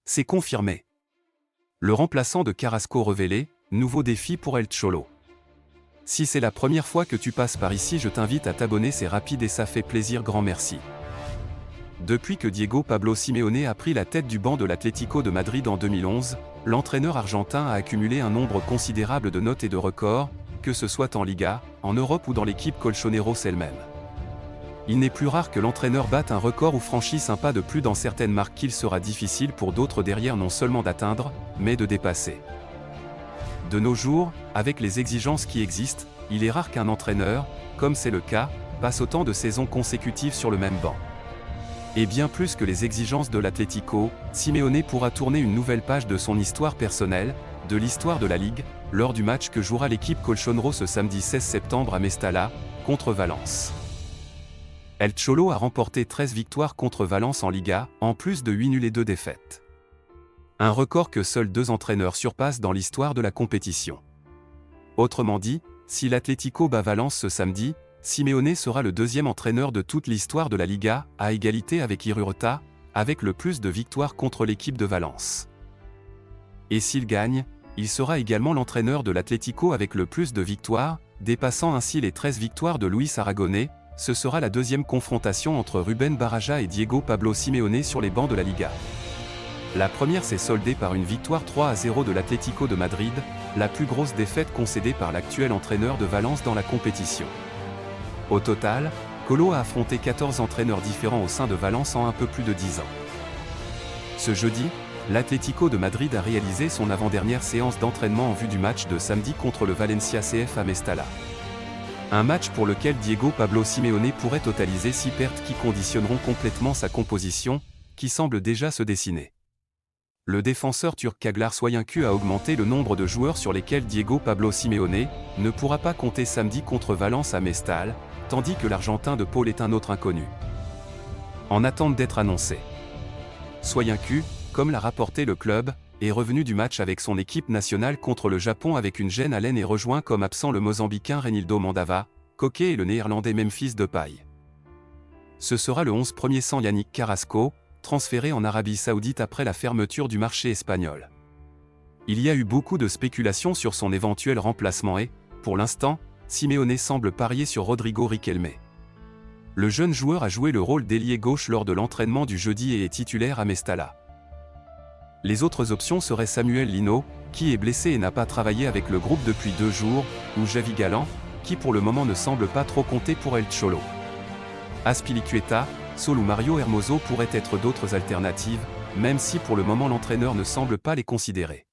C'est confirmé. Le remplaçant de Carrasco révélé, nouveau défi pour El Cholo. Si c'est la première fois que tu passes par ici, je t'invite à t'abonner, c'est rapide et ça fait plaisir, grand merci. Depuis que Diego Pablo Simeone a pris la tête du banc de l'Atlético de Madrid en 2011, l'entraîneur argentin a accumulé un nombre considérable de notes et de records, que ce soit en Liga, en Europe ou dans l'équipe Colchoneros elle-même. Il n'est plus rare que l'entraîneur batte un record ou franchisse un pas de plus dans certaines marques qu'il sera difficile pour d'autres derrière non seulement d'atteindre, mais de dépasser. De nos jours, avec les exigences qui existent, il est rare qu'un entraîneur, comme c'est le cas, passe autant de saisons consécutives sur le même banc. Et bien plus que les exigences de l'Atlético, Simeone pourra tourner une nouvelle page de son histoire personnelle, de l'histoire de la Ligue, lors du match que jouera l'équipe Colchoneros ce samedi 16 septembre à Mestalla, contre Valence. El Cholo a remporté 13 victoires contre Valence en Liga, en plus de 8 nuls et 2 défaites. Un record que seuls 2 entraîneurs surpassent dans l'histoire de la compétition. Autrement dit, si l'Atlético bat Valence ce samedi, Simeone sera le deuxième entraîneur de toute l'histoire de la Liga, à égalité avec Irureta, avec le plus de victoires contre l'équipe de Valence. Et s'il gagne, il sera également l'entraîneur de l'Atlético avec le plus de victoires, dépassant ainsi les 13 victoires de Luis Aragonés. Ce sera la deuxième confrontation entre Rubén Baraja et Diego Pablo Simeone sur les bancs de la Liga. La première s'est soldée par une victoire 3-0 de l'Atlético de Madrid, la plus grosse défaite concédée par l'actuel entraîneur de Valence dans la compétition. Au total, Colo a affronté 14 entraîneurs différents au sein de Valence en un peu plus de 10 ans. Ce jeudi, l'Atlético de Madrid a réalisé son avant-dernière séance d'entraînement en vue du match de samedi contre le Valencia CF à Mestalla. Un match pour lequel Diego Pablo Simeone pourrait totaliser 6 pertes qui conditionneront complètement sa composition, qui semble déjà se dessiner. Le défenseur turc Çağlar Soyuncu a augmenté le nombre de joueurs sur lesquels Diego Pablo Simeone ne pourra pas compter samedi contre Valence à Mestalla, tandis que l'Argentin de Paul est un autre inconnu. En attente d'être annoncé. Soyuncu, comme l'a rapporté le club, est revenu du match avec son équipe nationale contre le Japon avec une gêne à l'aine et rejoint comme absent le Mozambicain Reinildo Mandava, Koké et le Néerlandais Memphis Depay. Ce sera le 11 premier sans Yannick Carrasco, transféré en Arabie Saoudite après la fermeture du marché espagnol. Il y a eu beaucoup de spéculations sur son éventuel remplacement et, pour l'instant, Simeone semble parier sur Rodrigo Riquelme. Le jeune joueur a joué le rôle d'ailier gauche lors de l'entraînement du jeudi et est titulaire à Mestalla. Les autres options seraient Samuel Lino, qui est blessé et n'a pas travaillé avec le groupe depuis 2 jours, ou Javi Galán, qui pour le moment ne semble pas trop compter pour El Cholo. Azpilicueta, Sol ou Mario Hermoso pourraient être d'autres alternatives, même si pour le moment l'entraîneur ne semble pas les considérer.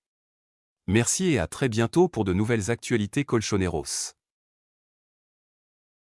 Merci et à très bientôt pour de nouvelles actualités Colchoneros.